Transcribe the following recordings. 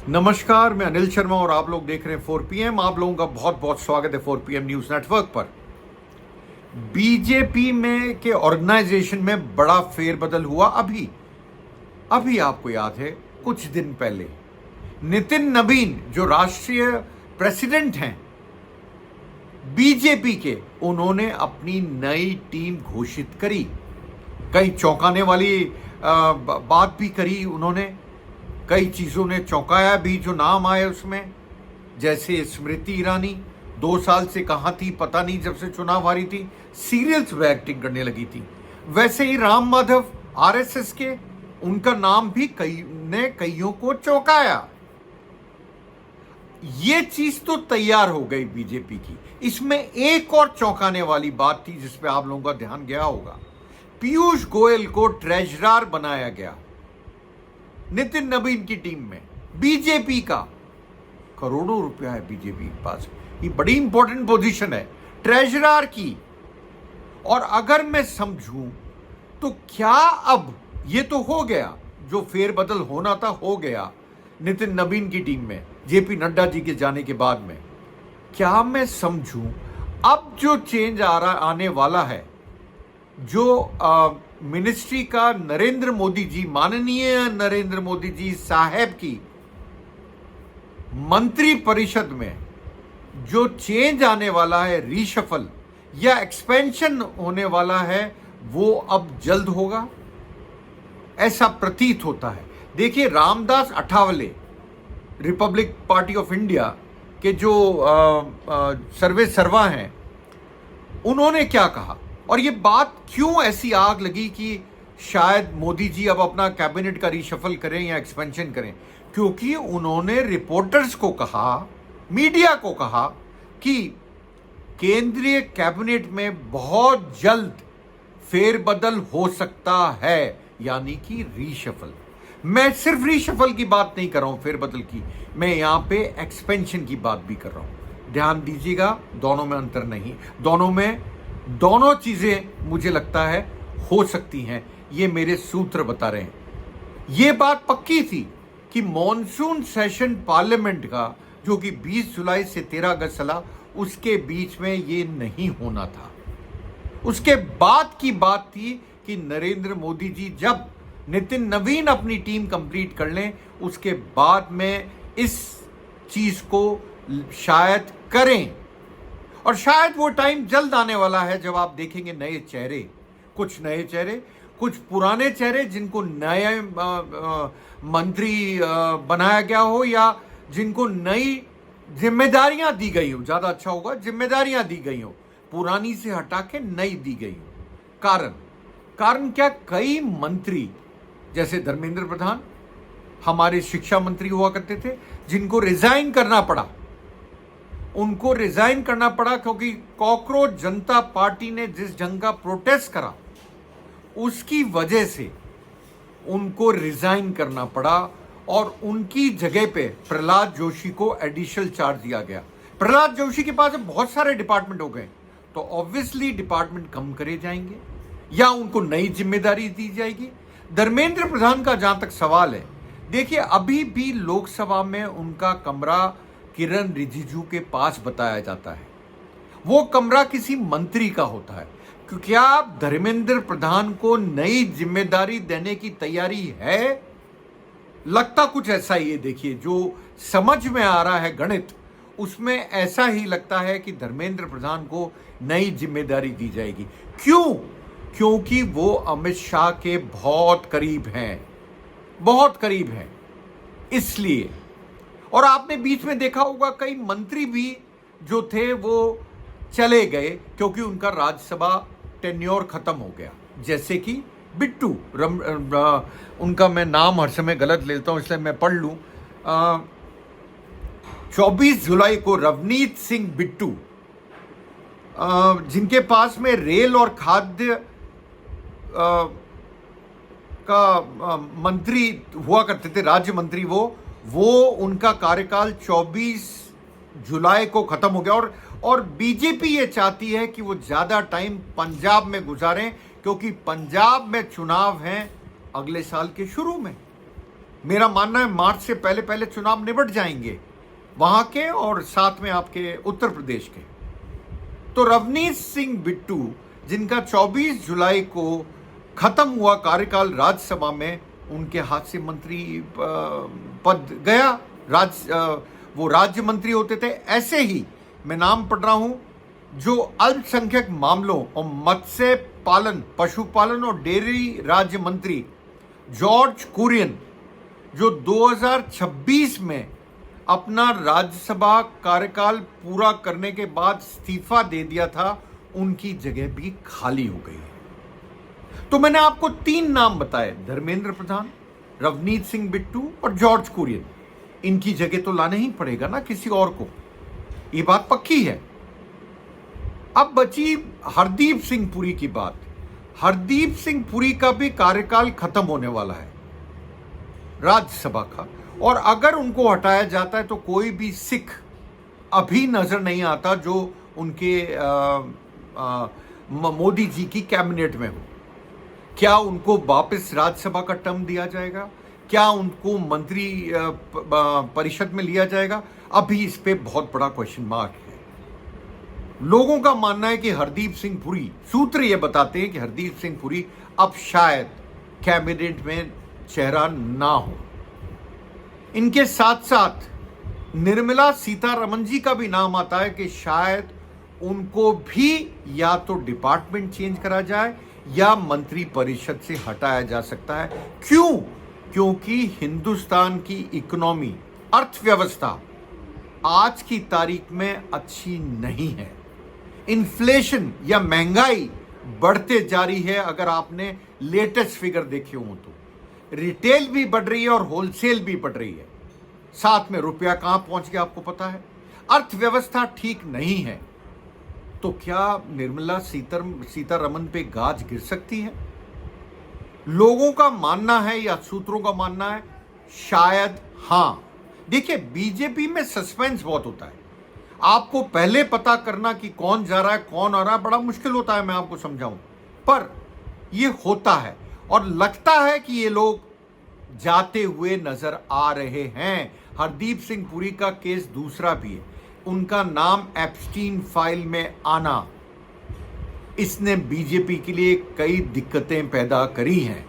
नमस्कार, मैं अनिल शर्मा और आप लोग देख रहे हैं 4PM। आप लोगों का बहुत बहुत स्वागत है 4PM न्यूज नेटवर्क पर। बीजेपी में के ऑर्गेनाइजेशन में बड़ा फेरबदल हुआ। अभी आपको याद है, कुछ दिन पहले नितिन नवीन जो राष्ट्रीय प्रेसिडेंट हैं बीजेपी के, उन्होंने अपनी नई टीम घोषित करी। कई चौंकाने वाली बात भी करी उन्होंने, कई चीज़ों ने चौंकाया भी जो नाम आए उसमें, जैसे स्मृति ईरानी 2 साल से कहाँ थी पता नहीं, जब से चुनाव हारी थी सीरियल्स में एक्टिंग करने लगी थी। वैसे ही राम माधव आरएसएस के, उनका नाम भी कईयों को चौंकाया। ये चीज तो तैयार हो गई बीजेपी की। इसमें एक और चौंकाने वाली बात थी जिस पे आप लोगों का ध्यान गया होगा। पीयूष गोयल को ट्रेजरर बनाया गया नितिन नवीन की टीम में। बीजेपी का करोड़ों रुपया है बीजेपी के पास, ये बड़ी इंपॉर्टेंट पोजीशन है ट्रेजरर की। और अगर मैं समझूं तो क्या अब ये तो हो गया, जो फेरबदल होना था हो गया नितिन नवीन की टीम में जेपी नड्डा जी के जाने के बाद में। क्या मैं समझूं अब जो चेंज आने वाला है, जो मिनिस्ट्री का नरेंद्र मोदी जी, माननीय नरेंद्र मोदी जी साहब की मंत्री परिषद में जो चेंज आने वाला है, रीशफल या एक्सपेंशन होने वाला है, वो अब जल्द होगा ऐसा प्रतीत होता है। देखिए, Ramdas Athawale Republic party of India के जो सर्वे सर्वा हैं, उन्होंने क्या कहा और ये बात क्यों ऐसी आग लगी कि शायद मोदी जी अब अपना कैबिनेट का रीशफल करें या एक्सपेंशन करें? क्योंकि उन्होंने रिपोर्टर्स को कहा, मीडिया को कहा कि केंद्रीय कैबिनेट में बहुत जल्द फेरबदल हो सकता है, यानी कि रीशफल। मैं सिर्फ रीशफल की बात नहीं कर रहा हूं, फेरबदल की, मैं यहां पे एक्सपेंशन की बात भी कर रहा हूं। ध्यान दीजिएगा, दोनों में अंतर नहीं, दोनों चीजें मुझे लगता है हो सकती हैं, ये मेरे सूत्र बता रहे हैं। ये बात पक्की थी कि मॉनसून सेशन पार्लियामेंट का, जो कि 20 जुलाई से 13 अगस्त चला, उसके बीच में ये नहीं होना था। उसके बाद की बात थी कि नरेंद्र मोदी जी जब नितिन नवीन अपनी टीम कंप्लीट कर लें, उसके बाद में इस चीज को शायद करें। और शायद वो टाइम जल्द आने वाला है जब आप देखेंगे नए चेहरे, कुछ पुराने चेहरे जिनको नए मंत्री बनाया गया हो, या जिनको नई जिम्मेदारियां दी गई हो, ज्यादा अच्छा होगा, जिम्मेदारियां दी गई हो, पुरानी से हटा के नई दी गई हो। कारण क्या? कई मंत्री जैसे धर्मेंद्र प्रधान हमारे शिक्षा मंत्री हुआ करते थे, जिनको रिजाइन करना पड़ा। उनको रिजाइन करना पड़ा क्योंकि कॉकरोच जनता पार्टी ने जिस ढंग का प्रोटेस्ट करा, उसकी वजह से उनको रिजाइन करना पड़ा और उनकी जगह पे प्रहलाद जोशी को एडिशनल चार्ज दिया गया। प्रहलाद जोशी के पास बहुत सारे डिपार्टमेंट हो गए, तो ऑब्वियसली डिपार्टमेंट कम करे जाएंगे या उनको नई जिम्मेदारी दी जाएगी। धर्मेंद्र प्रधान का जहां तक सवाल है, देखिए, अभी भी लोकसभा में उनका कमरा किरण रिजिजू के पास बताया जाता है। वो कमरा किसी मंत्री का होता है। क्या धर्मेंद्र प्रधान को नई जिम्मेदारी देने की तैयारी है? लगता कुछ ऐसा ही है। देखिए, जो समझ में आ रहा है गणित, उसमें ऐसा ही लगता है कि धर्मेंद्र प्रधान को नई जिम्मेदारी दी जाएगी। क्यों? क्योंकि वो अमित शाह के बहुत करीब हैं, इसलिए। और आपने बीच में देखा होगा कई मंत्री भी जो थे वो चले गए क्योंकि उनका राज्यसभा टेन्योर खत्म हो गया, जैसे कि बिट्टू उनका मैं नाम हर समय गलत लेता हूं, इसलिए मैं पढ़ लूं। 24 जुलाई को रवनीत सिंह बिट्टू, जिनके पास में रेल और खाद्य का मंत्री हुआ करते थे, राज्य मंत्री, वो उनका कार्यकाल 24 जुलाई को खत्म हो गया। और बीजेपी ये चाहती है कि वो ज्यादा टाइम पंजाब में गुजारें, क्योंकि पंजाब में चुनाव हैं अगले साल के शुरू में। मेरा मानना है मार्च से पहले पहले चुनाव निपट जाएंगे वहां के और साथ में आपके उत्तर प्रदेश के। तो रवनीत सिंह बिट्टू, जिनका 24 जुलाई को खत्म हुआ कार्यकाल राज्यसभा में, उनके हाथ से मंत्री पद गया। वो राज्य मंत्री होते थे। ऐसे ही मैं नाम पढ़ रहा हूं, जो अल्पसंख्यक मामलों और मत्स्य पालन, पशुपालन और डेयरी राज्य मंत्री जॉर्ज कुरियन, जो 2026 में अपना राज्यसभा कार्यकाल पूरा करने के बाद इस्तीफा दे दिया था, उनकी जगह भी खाली हो गई है। तो मैंने आपको 3 नाम बताए, धर्मेंद्र प्रधान, रवनीत सिंह बिट्टू और जॉर्ज कुरियन। इनकी जगह तो लाना ही पड़ेगा ना किसी और को, ये बात पक्की है। अब बची हरदीप सिंह पुरी की बात। हरदीप सिंह पुरी का भी कार्यकाल खत्म होने वाला है राज्यसभा का, और अगर उनको हटाया जाता है तो कोई भी सिख अभी नजर नहीं आता जो उनके मोदी जी की कैबिनेट में हो। क्या उनको वापस राज्यसभा का टर्म दिया जाएगा? क्या उनको मंत्री परिषद में लिया जाएगा? अभी इस पे बहुत बड़ा क्वेश्चन मार्क है। लोगों का मानना है कि हरदीप सिंह पुरी, सूत्र ये बताते हैं कि हरदीप सिंह पुरी अब शायद कैबिनेट में चेहरा ना हो। इनके साथ साथ निर्मला सीतारमण जी का भी नाम आता है कि शायद उनको भी या तो डिपार्टमेंट चेंज करा जाए या मंत्री परिषद से हटाया जा सकता है। क्यों? क्योंकि हिंदुस्तान की इकोनॉमी, अर्थव्यवस्था आज की तारीख में अच्छी नहीं है। इन्फ्लेशन या महंगाई बढ़ते जा रही है। अगर आपने लेटेस्ट फिगर देखे हो तो रिटेल भी बढ़ रही है और होलसेल भी बढ़ रही है। साथ में रुपया कहां पहुंच गया आपको पता है। अर्थव्यवस्था ठीक नहीं है। तो क्या निर्मला सीतारमण पे गाज गिर सकती है? लोगों का मानना है या सूत्रों का मानना है शायद हां। देखिए, बीजेपी में सस्पेंस बहुत होता है। आपको पहले पता करना कि कौन जा रहा है कौन आ रहा है बड़ा मुश्किल होता है, मैं आपको समझाऊं, पर यह होता है और लगता है कि ये लोग जाते हुए नजर आ रहे हैं। हरदीप सिंह पुरी का केस दूसरा भी है। उनका नाम एप्स्टीन फाइल में आना, इसने बीजेपी के लिए कई दिक्कतें पैदा करी हैं।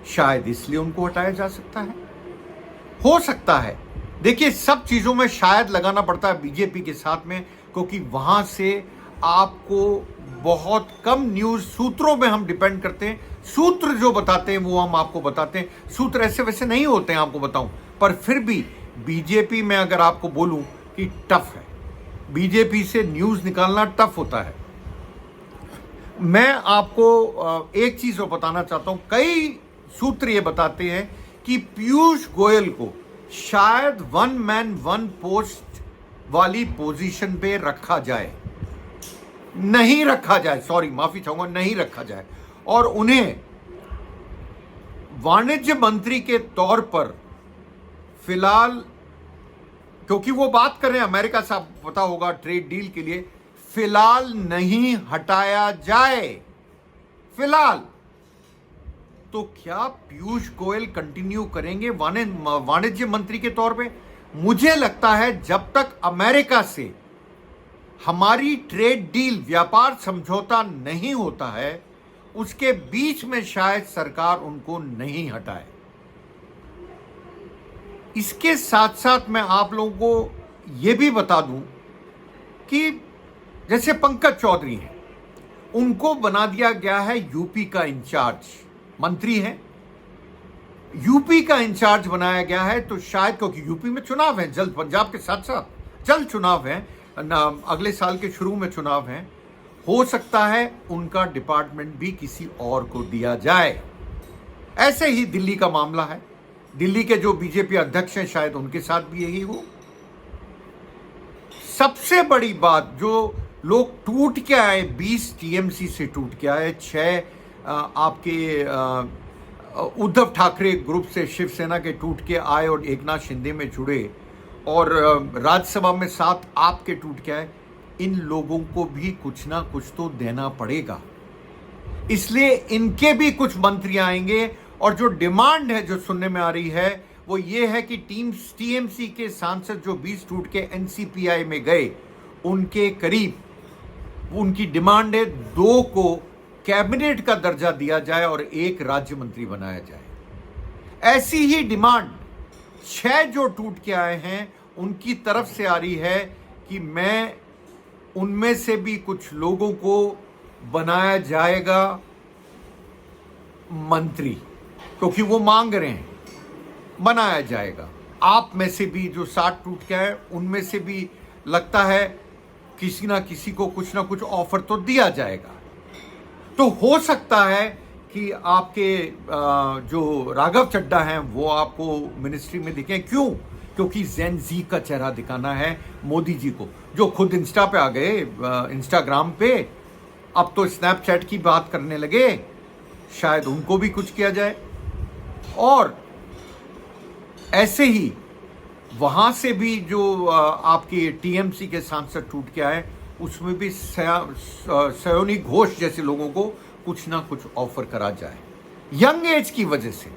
शायद इसलिए उनको हटाया जा सकता है, हो सकता है। देखिए, सब चीजों में शायद लगाना पड़ता है बीजेपी के साथ में, क्योंकि वहां से आपको बहुत कम न्यूज, सूत्रों में हम डिपेंड करते हैं। सूत्र जो बताते हैं वो हम आपको बताते हैं। सूत्र ऐसे वैसे नहीं होते हैं, आपको बताऊं, पर फिर भी बीजेपी में अगर आपको बोलूं कि टफ है, बीजेपी से न्यूज निकालना टफ होता है। मैं आपको एक चीज और बताना चाहता हूं। कई सूत्र ये बताते हैं कि पीयूष गोयल को शायद 1 मैन 1 पोस्ट वाली पोजीशन पे रखा जाए, नहीं रखा जाए, सॉरी माफी चाहूंगा, नहीं रखा जाए, और उन्हें वाणिज्य मंत्री के तौर पर फिलहाल, क्योंकि वो बात कर रहे हैं अमेरिका से, आपको पता होगा, ट्रेड डील के लिए, फिलहाल नहीं हटाया जाए फिलहाल। तो क्या पीयूष गोयल कंटिन्यू करेंगे वाणिज्य मंत्री के तौर पे? मुझे लगता है जब तक अमेरिका से हमारी ट्रेड डील, व्यापार समझौता नहीं होता है, उसके बीच में शायद सरकार उनको नहीं हटाए। इसके साथ साथ मैं आप लोगों को यह भी बता दूं कि जैसे पंकज चौधरी हैं, उनको बना दिया गया है यूपी का इंचार्ज, मंत्री हैं, यूपी का इंचार्ज बनाया गया है। तो शायद, क्योंकि यूपी में चुनाव है जल्द, पंजाब के साथ साथ जल्द चुनाव है, अगले साल के शुरू में चुनाव है, हो सकता है उनका डिपार्टमेंट भी किसी और को दिया जाए। ऐसे ही दिल्ली का मामला है, दिल्ली के जो बीजेपी अध्यक्ष हैं शायद उनके साथ भी यही हो। सबसे बड़ी बात, जो लोग टूट के आए, 20 टीएमसी से टूट के आए, 6 आपके उद्धव ठाकरे ग्रुप से, शिवसेना के टूट के आए और एकनाथ शिंदे में जुड़े, और राज्यसभा में 7 आपके टूट के आए, इन लोगों को भी कुछ ना कुछ तो देना पड़ेगा। इसलिए इनके भी कुछ मंत्री आएंगे, और जो डिमांड है जो सुनने में आ रही है वो ये है कि टीएमसी के सांसद जो 20 टूट के एनसीपीआई में गए, उनके करीब उनकी डिमांड है 2 को कैबिनेट का दर्जा दिया जाए और 1 राज्य मंत्री बनाया जाए। ऐसी ही डिमांड 6 जो टूट के आए हैं उनकी तरफ से आ रही है कि मैं उनमें से भी कुछ लोगों को बनाया जाएगा मंत्री, क्योंकि वो मांग रहे हैं, बनाया जाएगा। आप में से भी जो 60 टूट के आए उनमें से भी लगता है किसी ना किसी को कुछ ना कुछ ऑफर तो दिया जाएगा। तो हो सकता है कि आपके जो राघव चड्ढा हैं वो आपको मिनिस्ट्री में दिखें। क्यों? क्योंकि जेन जी का चेहरा दिखाना है मोदी जी को, जो खुद इंस्टा पे आ गए, इंस्टाग्राम पे। अब तो स्नैपचैट की बात करने लगे, शायद उनको भी कुछ किया जाए। और ऐसे ही वहां से भी जो आपके टीएमसी के सांसद टूट के आए, उसमें भी सयोनी घोष जैसे लोगों को कुछ ना कुछ ऑफर करा जाए। यंग एज की वजह से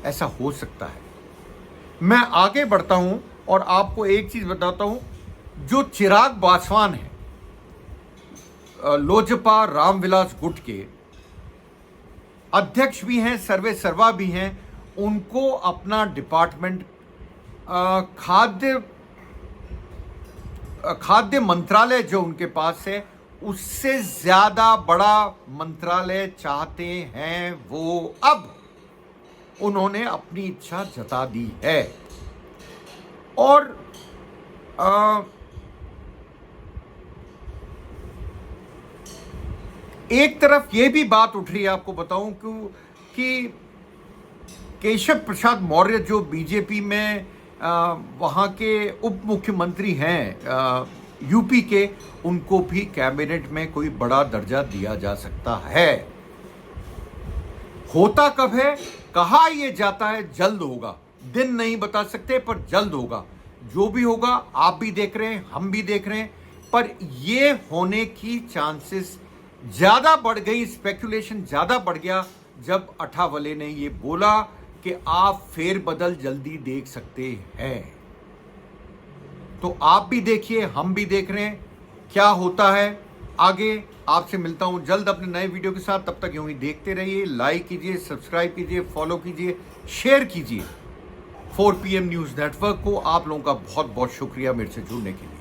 ऐसा हो सकता है। मैं आगे बढ़ता हूं और आपको एक चीज बताता हूं, जो चिराग पासवान है, लोजपा रामविलास गुट के अध्यक्ष भी हैं, सर्वे सर्वा भी हैं, उनको अपना डिपार्टमेंट खाद्य मंत्रालय जो उनके पास है उससे ज्यादा बड़ा मंत्रालय चाहते हैं। वो अब उन्होंने अपनी इच्छा जता दी है। और एक तरफ ये भी बात उठ रही है, आपको बताऊं कि केशव प्रसाद मौर्य जो बीजेपी में वहाँ के उप मुख्यमंत्री हैं यूपी के, उनको भी कैबिनेट में कोई बड़ा दर्जा दिया जा सकता है। होता कब है, कहा यह जाता है जल्द होगा, दिन नहीं बता सकते पर जल्द होगा। जो भी होगा आप भी देख रहे हैं, हम भी देख रहे हैं, पर यह होने की चांसेस ज्यादा बढ़ गई, स्पेकुलेशन ज्यादा बढ़ गया जब अठावले ने यह बोला कि आप फेरबदल जल्दी देख सकते हैं। तो आप भी देखिए, हम भी देख रहे हैं क्या होता है आगे। आपसे मिलता हूं जल्द अपने नए वीडियो के साथ। तब तक यूं ही देखते रहिए, लाइक कीजिए, सब्सक्राइब कीजिए, फॉलो कीजिए, शेयर कीजिए 4 PM न्यूज नेटवर्क को। आप लोगों का बहुत बहुत शुक्रिया मेरे से जुड़ने के लिए।